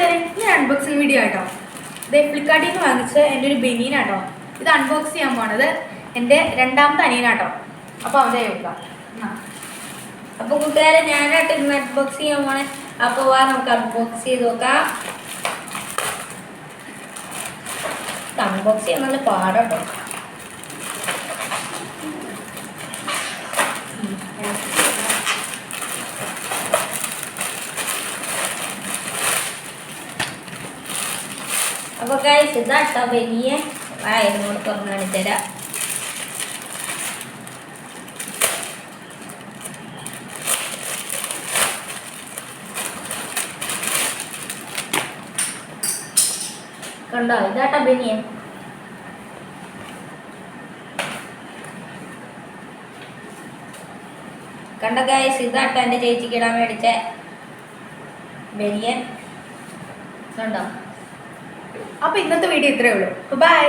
കൂട്ടുകാരെ, ഞാൻ unboxing video ആട്ടോ. ഇത് ഫ്ലിപ്കാർട്ടിൽ നിന്ന് വാങ്ങിച്ച എൻ്റെ ഒരു ബനിയനാട്ടോ. ഇത് അൺബോക്സ് ചെയ്യാൻ പോണത് എൻ്റെ രണ്ടാമത്തെ അനിയനാട്ടോ. അപ്പോൾ അവൻ്റെ നോക്കാം. അപ്പോൾ കൂട്ടുകാരെ, ഞാനായിട്ട് ഇന്ന് അൺബോക്സ് ചെയ്യാൻ പോണേ. അപ്പോൾ വാ നമുക്ക് അൺബോക്സ് ചെയ്ത് നോക്കാം. അൺബോക്സ് ചെയ്യാൻ നല്ല പാടാട്ടോ. അപ്പോൾ ഗൈസ്, ഇതാട്ടോ വലിയ വായനോട് തുറന്ന് കാണിച്ചു തരാം. കണ്ടോ, ഇതാട്ടോ ബനിയൻ. കണ്ടോ ഗൈസ്, ഇതാട്ടോ എൻ്റെ ചേച്ചിക്ക് ഇടാൻ മേടിച്ച ബനിയൻ. കണ്ടോ. അപ്പോൾ ഇന്നത്തെ വീഡിയോ ഇത്രയേ ഉള്ളൂ. ബൈ.